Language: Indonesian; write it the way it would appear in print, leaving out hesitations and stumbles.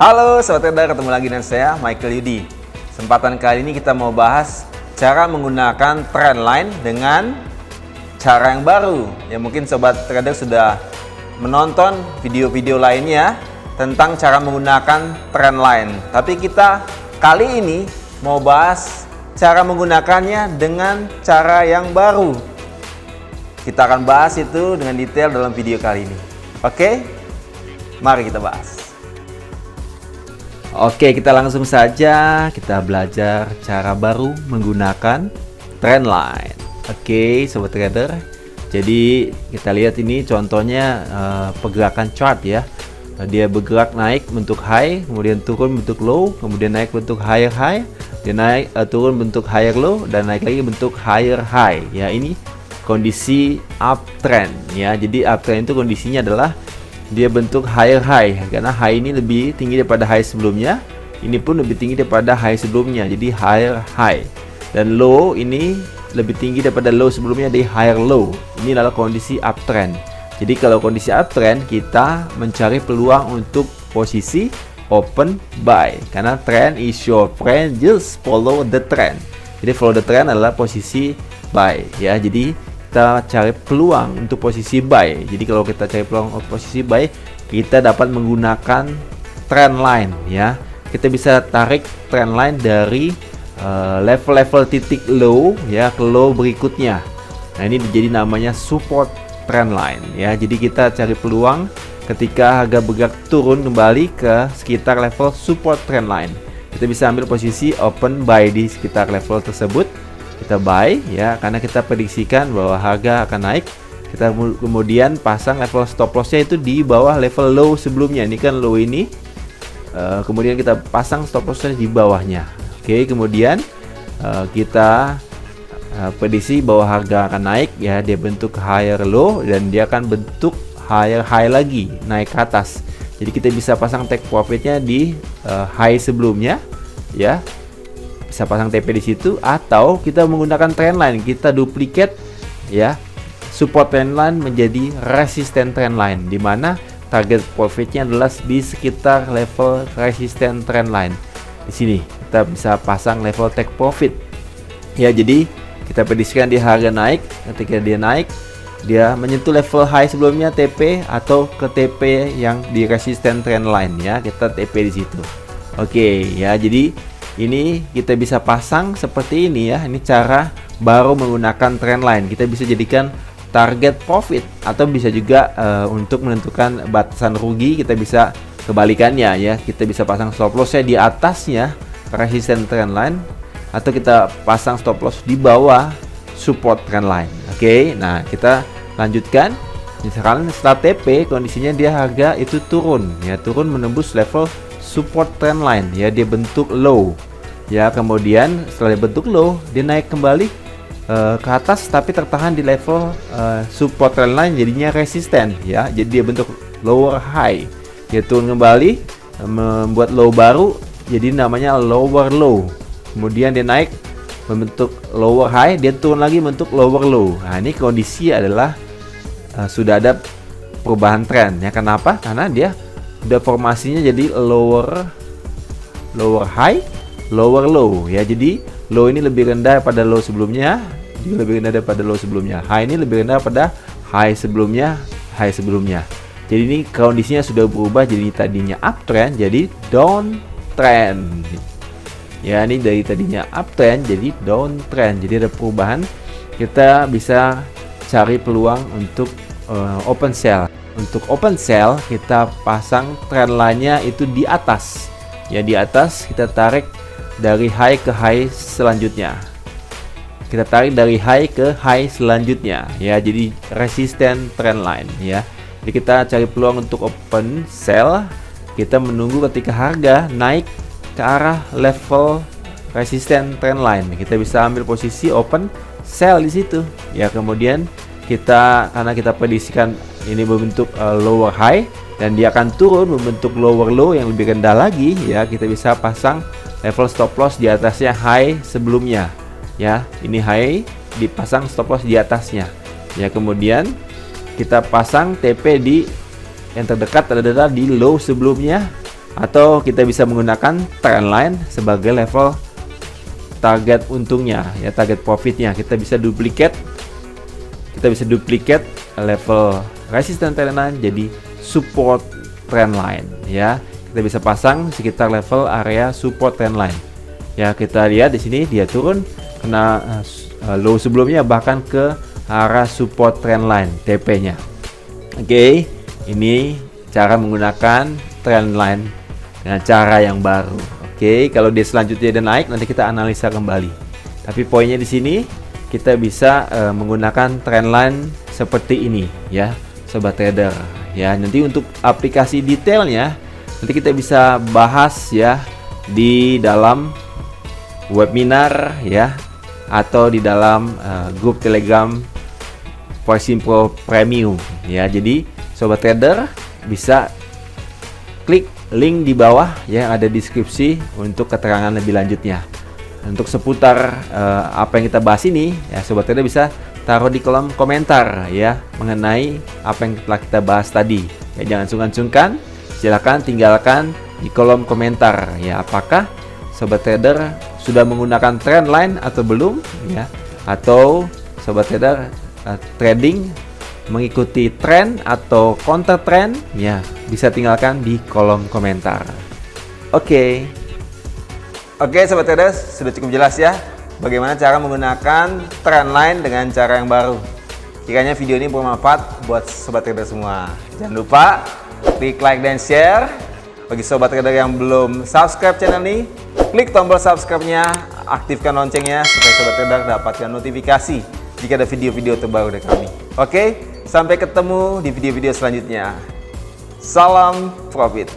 Halo Sobat Trader, ketemu lagi dengan saya Michael Yudi. Kesempatan kali ini kita mau bahas cara menggunakan trendline dengan cara yang baru. Ya mungkin Sobat Trader sudah menonton video-video lainnya tentang cara menggunakan trendline. Tapi kita kali ini mau bahas cara menggunakannya dengan cara yang baru. Kita akan bahas itu dengan detail dalam video kali ini. Oke? Mari kita bahas. Oke, kita langsung saja kita belajar cara baru menggunakan trendline. Oke, Sobat Trader. Jadi kita lihat ini contohnya pergerakan chart ya. Dia bergerak naik bentuk high, kemudian turun bentuk low, kemudian naik bentuk higher high, dia naik turun bentuk higher low, dan naik lagi bentuk higher high. Ya, ini kondisi uptrend ya. Jadi uptrend itu kondisinya adalah dia bentuk higher high, karena high ini lebih tinggi daripada high sebelumnya, ini pun lebih tinggi daripada high sebelumnya, jadi higher high. Dan low ini lebih tinggi daripada low sebelumnya, jadi higher low. Ini adalah kondisi uptrend. Jadi kalau kondisi uptrend, kita mencari peluang untuk posisi open buy, karena trend is your friend, just follow the trend. Jadi follow the trend adalah posisi buy ya. Jadi kita cari peluang untuk posisi buy. Jadi kalau kita cari peluang untuk posisi buy, kita dapat menggunakan trendline ya. Kita bisa tarik trendline dari level-level titik low ya ke low berikutnya. Nah, ini jadi namanya support trendline ya. Jadi kita cari peluang ketika harga bergerak turun kembali ke sekitar level support trendline. Kita bisa ambil posisi open buy di sekitar level tersebut. Kita buy ya, karena kita prediksikan bahwa harga akan naik. Kita kemudian pasang level stop lossnya itu di bawah level low sebelumnya. Ini kan low ini, kemudian kita pasang stop lossnya di bawahnya. Oke, kemudian kita prediksi bahwa harga akan naik ya. Dia bentuk higher low dan dia akan bentuk higher high lagi, naik ke atas. Jadi kita bisa pasang take profitnya di high sebelumnya ya. Bisa pasang TP di situ, atau kita menggunakan trendline, kita duplicate ya support trendline menjadi resisten trendline, di mana target profitnya adalah di sekitar level resisten trendline. Di sini kita bisa pasang level take profit ya. Jadi kita prediksikan di harga naik, ketika dia naik dia menyentuh level high sebelumnya TP atau ke TP yang di resisten trendline ya, kita TP di situ. Oke ya, jadi ini kita bisa pasang seperti ini ya. Ini cara baru menggunakan trendline. Kita bisa jadikan target profit, atau bisa juga untuk menentukan batasan rugi kita bisa kebalikannya ya. Kita bisa pasang stop lossnya di atasnya resisten trendline, atau kita pasang stop loss di bawah support trendline. Oke, nah kita lanjutkan. Misalkan setelah TP kondisinya dia harga itu turun ya, turun menembus level support trendline ya, dia bentuk low ya. Kemudian setelah dia bentuk low, dia naik kembali ke atas tapi tertahan di level support trendline, jadinya resisten ya. Jadi dia bentuk lower high, dia turun kembali membuat low baru, jadi namanya lower low. Kemudian dia naik membentuk lower high, dia turun lagi bentuk lower low. Nah, ini kondisi adalah sudah ada perubahan tren ya. Kenapa? Karena dia udah formasinya jadi lower high, lower low ya. Jadi low ini lebih rendah pada low sebelumnya, juga lebih rendah daripada low sebelumnya. High ini lebih rendah pada high sebelumnya. Jadi ini kondisinya sudah berubah, jadi tadinya uptrend jadi downtrend ya. Ini dari tadinya uptrend jadi downtrend, jadi ada perubahan. Kita bisa cari peluang untuk open sell. Untuk open sell kita pasang trendline-nya itu di atas ya. Di atas kita tarik dari high ke high selanjutnya. Kita tarik dari high ke high selanjutnya ya. Jadi resisten trendline ya. Jadi kita cari peluang untuk open sell. Kita menunggu ketika harga naik ke arah level resisten trendline. Kita bisa ambil posisi open sell di situ ya. Kemudian karena kita prediksikan ini membentuk lower high dan dia akan turun membentuk lower low yang lebih rendah lagi ya, kita bisa pasang level stop loss di atasnya high sebelumnya ya. Ini high, dipasang stop loss di atasnya ya. Kemudian kita pasang TP di yang terdekat adalah di low sebelumnya atau kita bisa menggunakan trendline sebagai level target untungnya ya, target profitnya. Kita bisa duplikat level resisten trendline jadi support trendline ya. Kita bisa pasang sekitar level area support trendline ya. Kita lihat di sini dia turun kena low sebelumnya, bahkan ke arah support trendline TP-nya. Oke, ini cara menggunakan trendline dengan cara yang baru. Oke, kalau dia selanjutnya dia naik, nanti kita analisa kembali. Tapi poinnya di sini kita bisa menggunakan trendline seperti ini ya, sobat trader. Ya, nanti untuk aplikasi detailnya nanti kita bisa bahas ya di dalam webinar ya, atau di dalam grup Telegram Forex Premium ya. Jadi sobat trader bisa klik link di bawah ya, yang ada deskripsi untuk keterangan lebih lanjutnya. Untuk seputar apa yang kita bahas ini ya, sobat trader bisa taruh di kolom komentar ya mengenai apa yang telah kita bahas tadi ya. Jangan sungkan-sungkan, silahkan tinggalkan di kolom komentar ya, apakah sobat trader sudah menggunakan trendline atau belum ya, atau sobat trader trading mengikuti tren atau counter trend ya, bisa tinggalkan di kolom komentar. Oke, sobat traders, sudah cukup jelas ya bagaimana cara menggunakan trendline dengan cara yang baru. Kiranya video ini bermanfaat buat sobat trader semua. Jangan lupa klik like dan share. Bagi sobat trader yang belum subscribe channel ini, klik tombol subscribe-nya, aktifkan loncengnya supaya sobat trader dapatkan notifikasi jika ada video-video terbaru dari kami. Oke, sampai ketemu di video-video selanjutnya. Salam profit.